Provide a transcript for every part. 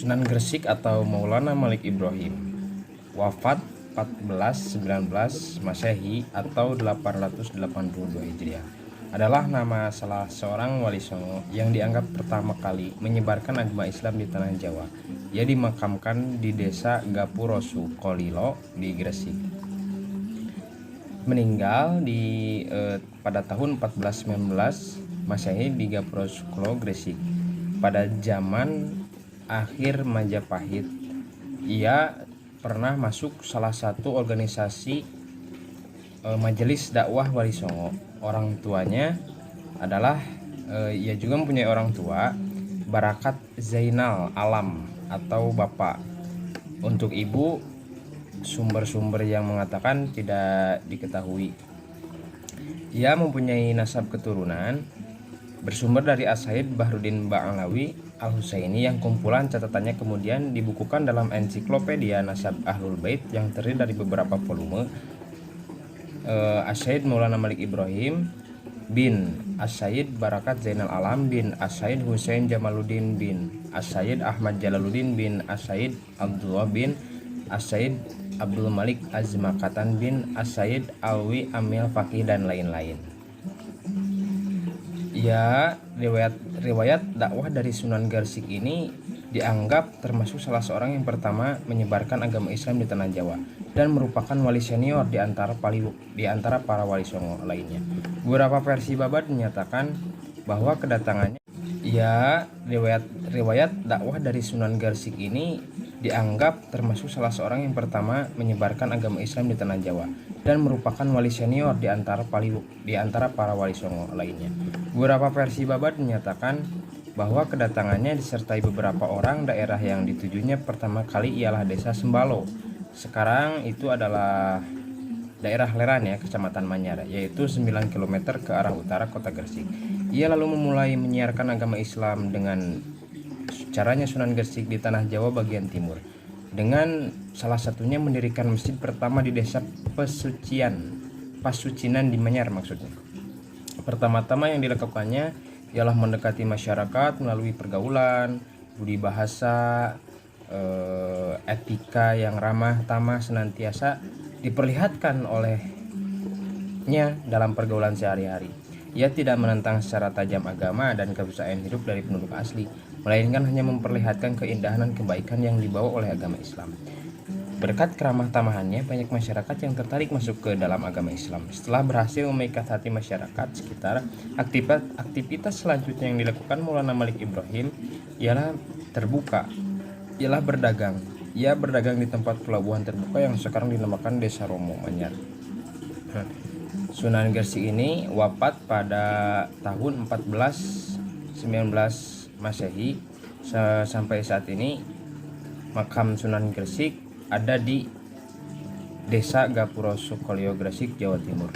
Sunan Gresik atau Maulana Malik Ibrahim, wafat 1419 Masehi atau 882 Hijriah, adalah nama salah seorang wali songo yang dianggap pertama kali menyebarkan agama Islam di tanah Jawa. Ia dimakamkan di desa Gapurosu Kolilo di Gresik. Meninggal pada tahun 1419 Masehi di Gapurosu Kolilo, Gresik. Pada zaman akhir Majapahit, ia pernah masuk salah satu organisasi Majelis Dakwah Wali Songo. Orang tuanya adalah ia juga mempunyai orang tua, Barakat Zainal Alam atau Bapak. Untuk ibu, sumber-sumber yang mengatakan tidak diketahui. Ia mempunyai nasab keturunan bersumber dari As-Said Bahruddin Ba'alawi Al-Husaini yang kumpulan catatannya kemudian dibukukan dalam ensiklopedia Nasab Ahlul Bait yang terdiri dari beberapa volume. As-Said Maulana Malik Ibrahim bin As-Said Barakat Zainal Alam bin As-Said Husain Jamaluddin bin As-Said Ahmad Jalaluddin bin As-Said Abdullah bin As-Said Abdul Malik Azmakatan bin As-Said Alwi Amil Fakih dan lain-lain. Ya, riwayat dakwah dari Sunan Gresik ini dianggap termasuk salah seorang yang pertama menyebarkan agama Islam di tanah Jawa dan merupakan wali senior di antara para wali songo lainnya. Beberapa versi babat menyatakan bahwa kedatangannya riwayat dakwah dari Sunan Gresik ini dianggap termasuk salah seorang yang pertama menyebarkan agama Islam di tanah Jawa dan merupakan wali senior di antara para wali songo lainnya. Beberapa versi babat menyatakan bahwa kedatangannya disertai beberapa orang daerah yang ditujunya pertama kali ialah desa Sembalo. Sekarang itu adalah daerah Leran ya, Kecamatan Manyar, yaitu 9 km ke arah utara kota Gresik. Ia lalu memulai menyiarkan agama Islam dengan caranya Sunan Gresik di tanah Jawa bagian timur, dengan salah satunya mendirikan masjid pertama di desa Pasucinan di Manyar maksudnya. Pertama-tama yang dilakukannya ialah mendekati masyarakat melalui pergaulan, budi bahasa, etika yang ramah tamah senantiasa diperlihatkan olehnya dalam pergaulan sehari-hari. Ia tidak menentang secara tajam agama dan kebiasaan hidup dari penduduk asli, melainkan hanya memperlihatkan keindahan dan kebaikan yang dibawa oleh agama Islam. Berkat keramah tamahannya, banyak masyarakat yang tertarik masuk ke dalam agama Islam. Setelah berhasil memikat hati masyarakat sekitar, aktivitas selanjutnya yang dilakukan Maulana Malik Ibrahim ialah berdagang. Ia berdagang di tempat pelabuhan terbuka yang sekarang dinamakan Desa Romo, Manyar. Sunan Gresik ini wafat pada tahun 1419 Masehi. Sampai saat ini makam Sunan Gresik ada di Desa Gapurosu Kolilo, Gresik, Jawa Timur.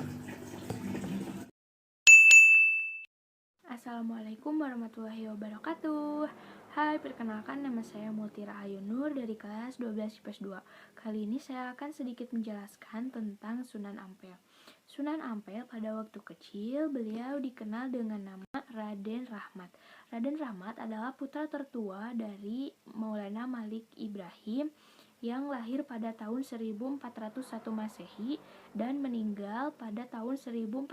Assalamualaikum warahmatullahi wabarakatuh. Hai, perkenalkan nama saya Multira Ayu Nur dari kelas 12 IPS 2. Kali ini saya akan sedikit menjelaskan tentang Sunan Ampel. Sunan Ampel pada waktu kecil beliau dikenal dengan nama Raden Rahmat. Raden Rahmat adalah putra tertua dari Maulana Malik Ibrahim yang lahir pada tahun 1401 Masehi dan meninggal pada tahun 1481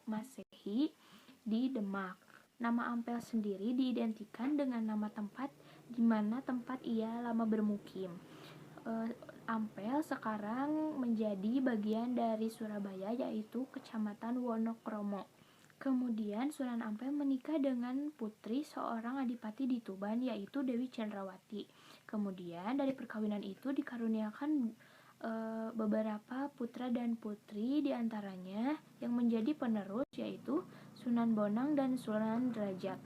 Masehi di Demak. Nama Ampel sendiri diidentikan dengan nama tempat di mana tempat ia lama bermukim. Ampel sekarang menjadi bagian dari Surabaya, yaitu Kecamatan Wonokromo. Kemudian Sunan Ampel menikah dengan putri seorang adipati di Tuban, yaitu Dewi Cendrawati. Kemudian dari perkawinan itu dikaruniakan beberapa putra dan putri, diantaranya yang menjadi penerus yaitu Sunan Bonang dan Sunan Derajat.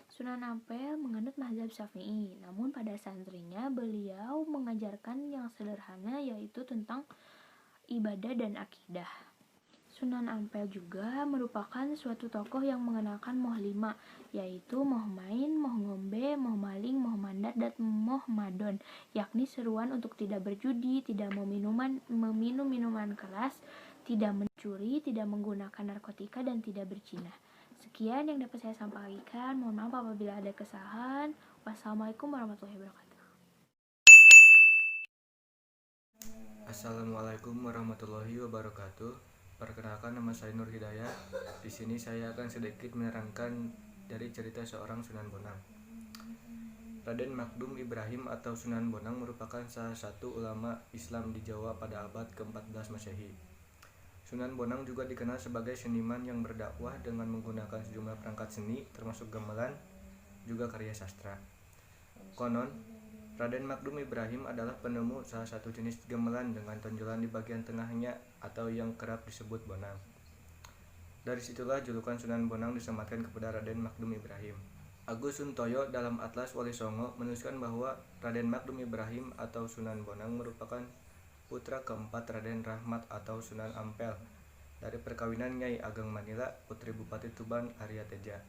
Sunan Ampel menganut mazhab Syafi'i, namun pada santrinya beliau mengajarkan yang sederhana, yaitu tentang ibadah dan akidah. Sunan Ampel juga merupakan suatu tokoh yang mengenalkan moh 5, yaitu moh main, moh ngombe, moh maling, moh mandat, dan moh madon, yakni seruan untuk tidak berjudi, tidak meminum minuman keras, tidak mencuri, tidak menggunakan narkotika, dan tidak berzina. Sekian yang dapat saya sampaikan. Mohon maaf apabila ada kesalahan. Wassalamualaikum warahmatullahi wabarakatuh. Assalamualaikum warahmatullahi wabarakatuh. Perkenalkan, nama saya Nur Hidayah. Di sini saya akan sedikit menerangkan dari cerita seorang Sunan Bonang. Raden Makdum Ibrahim atau Sunan Bonang merupakan salah satu ulama Islam di Jawa pada abad ke-14 Masehi. Sunan Bonang juga dikenal sebagai seniman yang berdakwah dengan menggunakan sejumlah perangkat seni termasuk gamelan, juga karya sastra. Konon, Raden Makdum Ibrahim adalah penemu salah satu jenis gamelan dengan tonjolan di bagian tengahnya atau yang kerap disebut bonang. Dari situlah julukan Sunan Bonang disematkan kepada Raden Makdum Ibrahim. Agus Suntoyo dalam Atlas Wali Songo menuliskan bahwa Raden Makdum Ibrahim atau Sunan Bonang merupakan putra keempat Raden Rahmat atau Sunan Ampel dari perkawinan Nyai Ageng Manila, putri Bupati Tuban Arya Teja.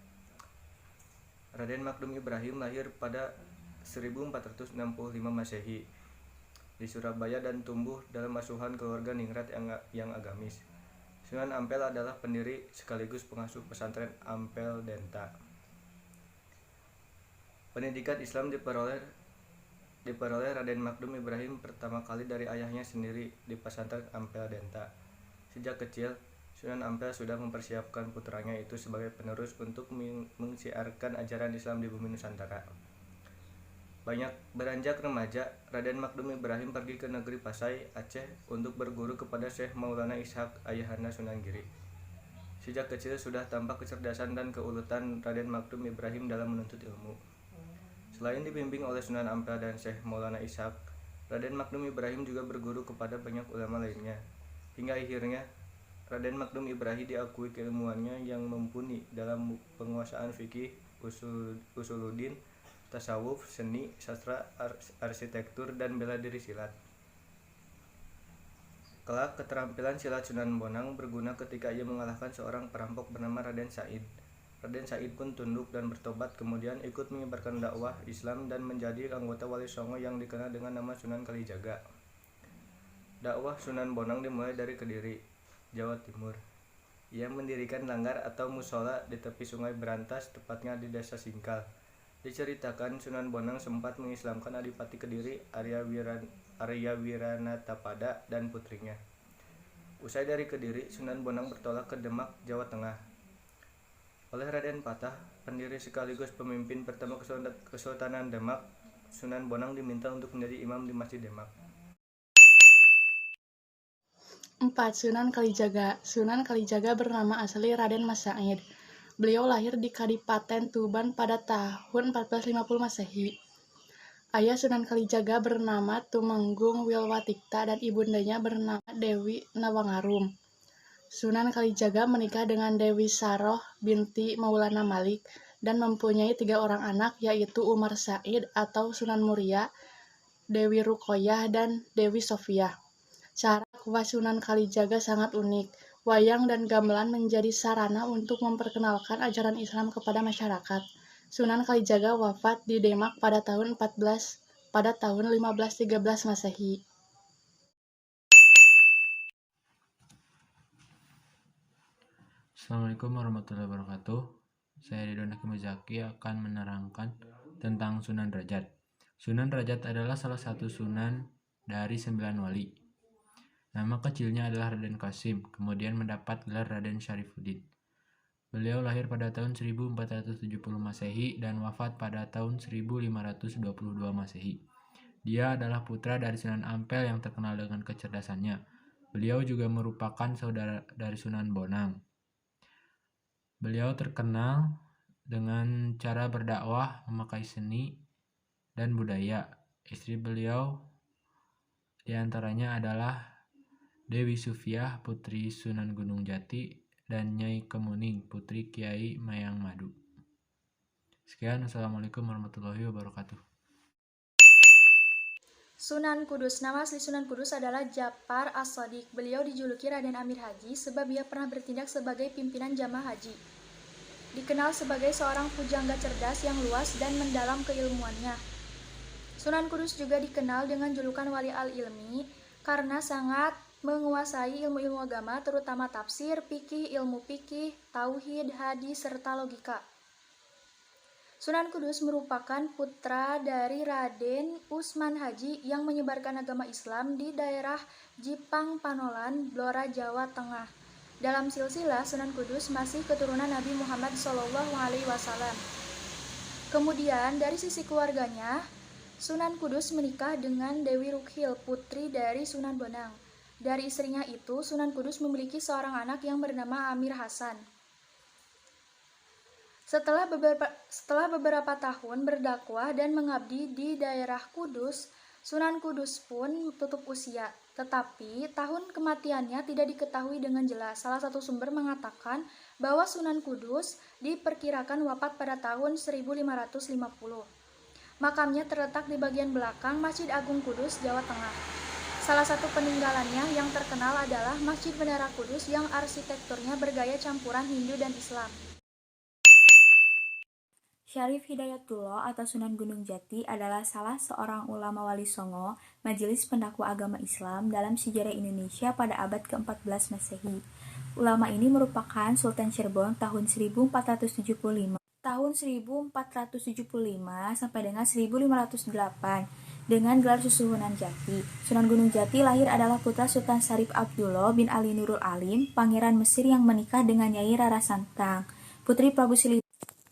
Raden Makdum Ibrahim lahir pada 1465 Masehi di Surabaya dan tumbuh dalam asuhan keluarga ningrat yang agamis. Sunan Ampel adalah pendiri sekaligus pengasuh pesantren Ampel Denta. Pendidikan Islam diperoleh Raden Makdum Ibrahim pertama kali dari ayahnya sendiri di pesantren Ampel Denta. Sejak kecil, Sunan Ampel sudah mempersiapkan putranya itu sebagai penerus untuk mensiarkan ajaran Islam di bumi Nusantara. Beranjak remaja, Raden Makdum Ibrahim pergi ke negeri Pasai, Aceh untuk berguru kepada Syekh Maulana Ishaq ayahanda Sunan Giri. Sejak kecil sudah tampak kecerdasan dan keuletan Raden Makdum Ibrahim dalam menuntut ilmu. Selain dibimbing oleh Sunan Ampel dan Syekh Maulana Ishaq, Raden Makdum Ibrahim juga berguru kepada banyak ulama lainnya. Hingga akhirnya, Raden Makdum Ibrahim diakui keilmuannya yang mumpuni dalam penguasaan fikih, usuluddin, tasawuf, seni, sastra, arsitektur, dan bela diri silat. Kelak, keterampilan silat Sunan Bonang berguna ketika ia mengalahkan seorang perampok bernama Raden Said. Raden Said pun tunduk dan bertobat, kemudian ikut menyebarkan dakwah Islam dan menjadi anggota Wali Songo yang dikenal dengan nama Sunan Kalijaga. Dakwah Sunan Bonang dimulai dari Kediri, Jawa Timur. Ia mendirikan langgar atau musola di tepi Sungai Berantas, tepatnya di Desa Singkal. Diceritakan Sunan Bonang sempat mengislamkan Adipati Kediri, Arya Wiranatapada, dan putrinya. Usai dari Kediri, Sunan Bonang bertolak ke Demak, Jawa Tengah. Oleh Raden Patah, pendiri sekaligus pemimpin pertama Kesultanan Demak, Sunan Bonang diminta untuk menjadi imam di Masjid Demak. 4. Sunan Kalijaga. Sunan Kalijaga bernama asli Raden Mas Said. Beliau lahir di Kadipaten Tuban pada tahun 1450 Masehi. Ayah Sunan Kalijaga bernama Tumenggung Wilwatikta dan ibundanya bernama Dewi Nawangarum. Sunan Kalijaga menikah dengan Dewi Saroh binti Maulana Malik dan mempunyai 3 orang anak, yaitu Umar Said atau Sunan Muria, Dewi Ruqoyah, dan Dewi Sofiah. Cara dakwah Sunan Kalijaga sangat unik. Wayang dan gamelan menjadi sarana untuk memperkenalkan ajaran Islam kepada masyarakat. Sunan Kalijaga wafat di Demak pada tahun 1513 Masehi. Assalamualaikum warahmatullahi wabarakatuh. Saya Ridwan Hakim Muzaki akan menerangkan tentang Sunan Rajat. Sunan Rajat adalah salah satu sunan dari 9 wali. Nama kecilnya adalah Raden Qasim, kemudian mendapat gelar Raden Syarifuddin. Beliau lahir pada tahun 1470 Masehi dan wafat pada tahun 1522 Masehi. Dia adalah putra dari Sunan Ampel yang terkenal dengan kecerdasannya. Beliau juga merupakan saudara dari Sunan Bonang. Beliau terkenal dengan cara berdakwah memakai seni dan budaya. Istri beliau diantaranya adalah Dewi Sufiah, putri Sunan Gunung Jati, dan Nyai Kemuning, putri Kiai Mayang Madu. Sekian, Assalamualaikum warahmatullahi wabarakatuh. Sunan Kudus. Nama asli Sunan Kudus adalah Japar As-Shadiq. Beliau dijuluki Raden Amir Haji sebab ia pernah bertindak sebagai pimpinan jamaah haji. Dikenal sebagai seorang pujangga cerdas yang luas dan mendalam keilmuannya. Sunan Kudus juga dikenal dengan julukan Wali Al-Ilmi karena sangat menguasai ilmu-ilmu agama terutama tafsir, ilmu fikih, tauhid, hadis, serta logika. Sunan Kudus merupakan putra dari Raden Usman Haji yang menyebarkan agama Islam di daerah Jipang Panolan, Blora, Jawa Tengah. Dalam silsilah Sunan Kudus masih keturunan Nabi Muhammad SAW. Kemudian dari sisi keluarganya, Sunan Kudus menikah dengan Dewi Rukhil, putri dari Sunan Bonang. Dari istrinya itu, Sunan Kudus memiliki seorang anak yang bernama Amir Hasan. Setelah beberapa tahun berdakwah dan mengabdi di daerah Kudus, Sunan Kudus pun tutup usia. Tetapi tahun kematiannya tidak diketahui dengan jelas. Salah satu sumber mengatakan bahwa Sunan Kudus diperkirakan wafat pada tahun 1550. Makamnya terletak di bagian belakang Masjid Agung Kudus, Jawa Tengah. Salah satu peninggalannya yang terkenal adalah Masjid Menara Kudus yang arsitekturnya bergaya campuran Hindu dan Islam. Syarif Hidayatullah atau Sunan Gunung Jati adalah salah seorang ulama wali songo, majelis pendakwa agama Islam dalam sejarah Indonesia pada abad ke-14 Masehi. Ulama ini merupakan Sultan Cirebon tahun 1475 sampai dengan 1508 dengan gelar Susuhunan Jati. Sunan Gunung Jati lahir adalah putra Sultan Syarif Abdullah bin Ali Nurul Alim, pangeran Mesir yang menikah dengan Nyai Rara Santang, putri Prabu Siliwangi.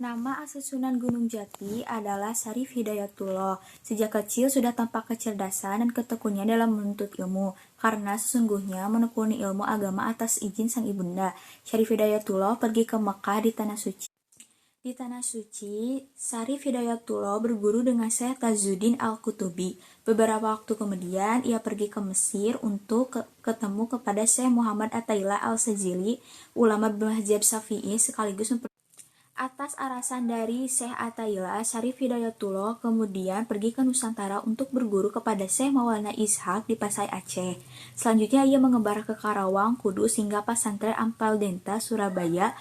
Nama asli Sunan Gunung Jati adalah Syarif Hidayatullah. Sejak kecil sudah tampak kecerdasan dan ketekunnya dalam menuntut ilmu, karena sesungguhnya menekuni ilmu agama atas izin sang ibunda. Syarif Hidayatullah pergi ke Mekah di Tanah Suci. Di Tanah Suci, Syarif Hidayatullah berguru dengan Syekh Tajuddin Al-Qutubi. Beberapa waktu kemudian, ia pergi ke Mesir untuk ketemu kepada Syekh Muhammad Athaillah Al-Sajili, ulama mazhab Syafi'i sekaligus atas arahan dari Syekh Athaillah, Syarif Hidayatullah kemudian pergi ke Nusantara untuk berguru kepada Syekh Maulana Ishaq di Pasai Aceh. Selanjutnya ia mengembara ke Karawang, Kudus hingga pesantren Ampel Denta, Surabaya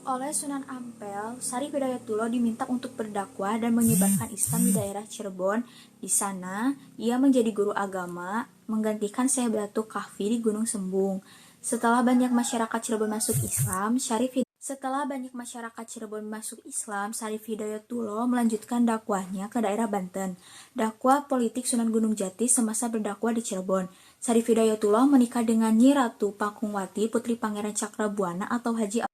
oleh Sunan Ampel. Syarif Hidayatullah diminta untuk berdakwah dan menyebarkan Islam di daerah Cirebon. Di sana, ia menjadi guru agama, menggantikan Syekh Batu Kahfi di Gunung Sembung. Setelah banyak masyarakat Cirebon masuk Islam, Syarif Hidayatullah melanjutkan dakwahnya ke daerah Banten. Dakwah politik Sunan Gunung Jati semasa berdakwah di Cirebon. Syarif Hidayatullah menikah dengan Nyi Ratu Pakungwati, putri Pangeran Cakrabuana atau Haji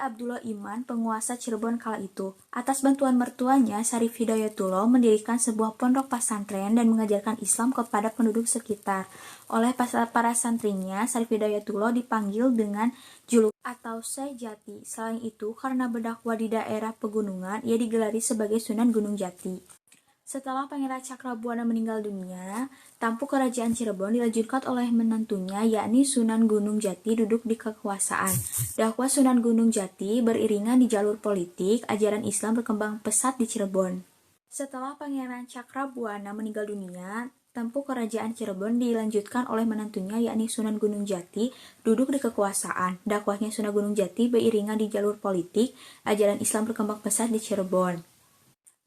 Abdullah Iman, penguasa Cirebon kala itu. Atas bantuan mertuanya, Syarif Hidayatullah mendirikan sebuah pondok pesantren dan mengajarkan Islam kepada penduduk sekitar. Oleh para santrinya, Syarif Hidayatullah dipanggil dengan julukan atau Syekh Jati. Selain itu, karena berdakwah di daerah pegunungan, ia digelari sebagai Sunan Gunung Jati. Setelah Pangeran Cakrabuana meninggal dunia, tampuk kerajaan Cirebon dilanjutkan oleh menantunya, yakni Sunan Gunung Jati duduk di kekuasaan. Dakwah Sunan Gunung Jati beriringan di jalur politik, ajaran Islam berkembang pesat di Cirebon. Setelah Pangeran Cakrabuana meninggal dunia, tampuk kerajaan Cirebon dilanjutkan oleh menantunya, yakni Sunan Gunung Jati duduk di kekuasaan. Dakwahnya Sunan Gunung Jati beriringan di jalur politik, ajaran Islam berkembang pesat di Cirebon,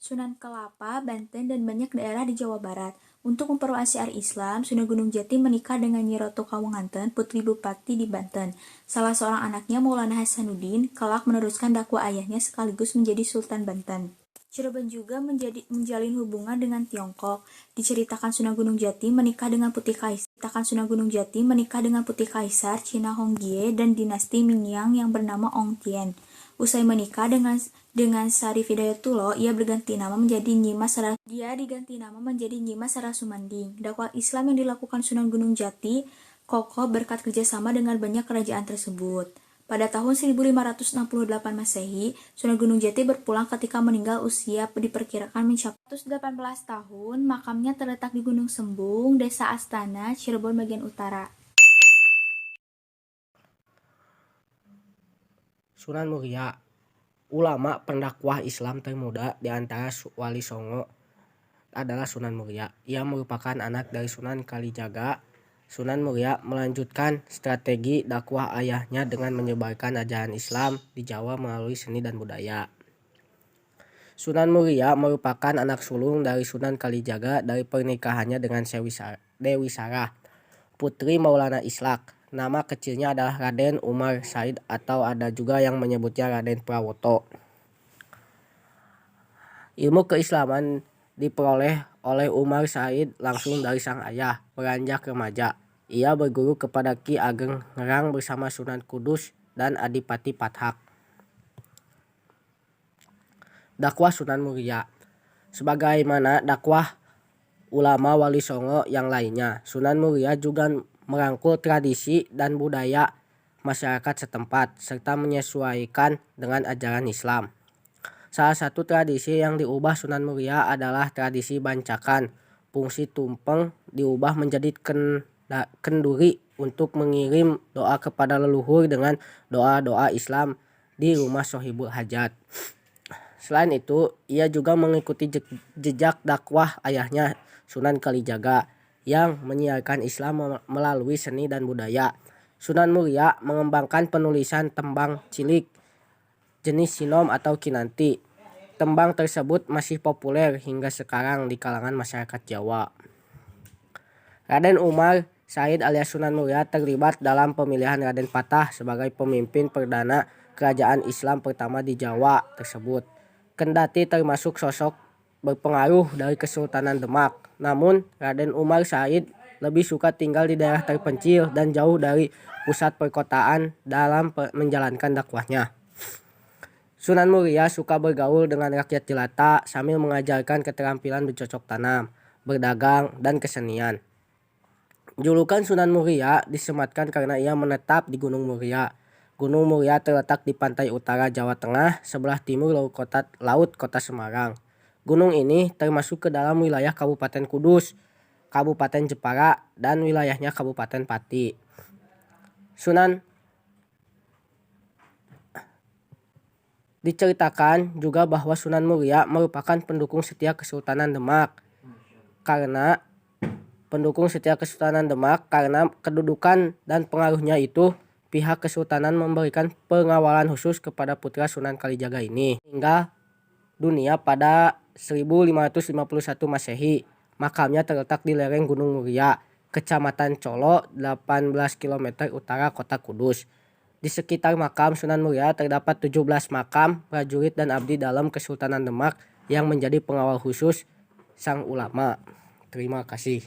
Sunan Kelapa, Banten, dan banyak daerah di Jawa Barat. Untuk memperluas syiar Islam, Sunan Gunung Jati menikah dengan Nyi Ratu Kawunganten, putri Bupati di Banten. Salah seorang anaknya, Maulana Hasanuddin, kelak meneruskan dakwah ayahnya sekaligus menjadi Sultan Banten. Cirebon juga menjalin hubungan dengan Tiongkok. Diceritakan Sunan Gunung Jati menikah dengan Putih Kaisar Cina Honggie dan dinasti Mingyang yang bernama Ong Tien. Usai menikah dengan Syarif Hidayatullah, ia diganti nama menjadi Nyimas Sarasumanding. Dakwah Islam yang dilakukan Sunan Gunung Jati kokoh berkat kerjasama dengan banyak kerajaan tersebut. Pada tahun 1568 Masehi, Sunan Gunung Jati berpulang ketika meninggal usia diperkirakan mencapai 118 tahun. Makamnya terletak di Gunung Sembung, Desa Astana, Cirebon bagian utara. Sunan Muria, ulama pendakwah Islam termuda di antara Wali Songo adalah Sunan Muria. Ia merupakan anak dari Sunan Kalijaga. Sunan Muria melanjutkan strategi dakwah ayahnya dengan menyebarkan ajaran Islam di Jawa melalui seni dan budaya. Sunan Muria merupakan anak sulung dari Sunan Kalijaga dari pernikahannya dengan Dewi Sarah. putri Maulana Ishaq. Nama kecilnya adalah Raden Umar Said atau ada juga yang menyebutnya Raden Prawoto. Ilmu keislaman diperoleh oleh Umar Said langsung dari sang ayah. Beranjak remaja, ia berguru kepada Ki Ageng Ngerang bersama Sunan Kudus dan Adipati Pathak. Dakwah Sunan Muria. Sebagaimana dakwah ulama Wali Songo yang lainnya, Sunan Muria juga merangkul tradisi dan budaya masyarakat setempat serta menyesuaikan dengan ajaran Islam. Salah satu tradisi yang diubah Sunan Muria adalah tradisi bancakan. Fungsi tumpeng diubah menjadi kenduri untuk mengirim doa kepada leluhur dengan doa-doa Islam di rumah Sohibul Hajat. Selain itu, ia juga mengikuti jejak dakwah ayahnya Sunan Kalijaga yang menyiarkan Islam melalui seni dan budaya. Sunan Muria mengembangkan penulisan tembang cilik jenis sinom atau kinanti. Tembang tersebut masih populer hingga sekarang di kalangan masyarakat Jawa. Raden Umar Said alias Sunan Muria terlibat dalam pemilihan Raden Patah sebagai pemimpin perdana kerajaan Islam pertama di Jawa tersebut. Kendati termasuk sosok berpengaruh dari Kesultanan Demak, namun Raden Umar Said lebih suka tinggal di daerah terpencil dan jauh dari pusat perkotaan dalam menjalankan dakwahnya. Sunan Muria suka bergaul dengan rakyat jelata sambil mengajarkan keterampilan bercocok tanam, berdagang, dan kesenian. Julukan Sunan Muria disematkan karena ia menetap di Gunung Muria. Gunung Muria terletak di pantai utara Jawa Tengah, sebelah timur laut kota Semarang. Gunung ini termasuk ke dalam wilayah Kabupaten Kudus, Kabupaten Jepara, dan wilayahnya Kabupaten Pati. Diceritakan juga bahwa Sunan Muria merupakan pendukung setia Kesultanan Demak karena kedudukan dan pengaruhnya itu, pihak Kesultanan memberikan pengawalan khusus kepada putra Sunan Kalijaga ini hingga dunia pada 1551 Masehi. Makamnya terletak di lereng Gunung Muria, Kecamatan Colo, 18 km utara kota Kudus. Di sekitar makam Sunan Muria terdapat 17 makam prajurit dan abdi dalam Kesultanan Demak yang menjadi pengawal khusus sang ulama. Terima kasih.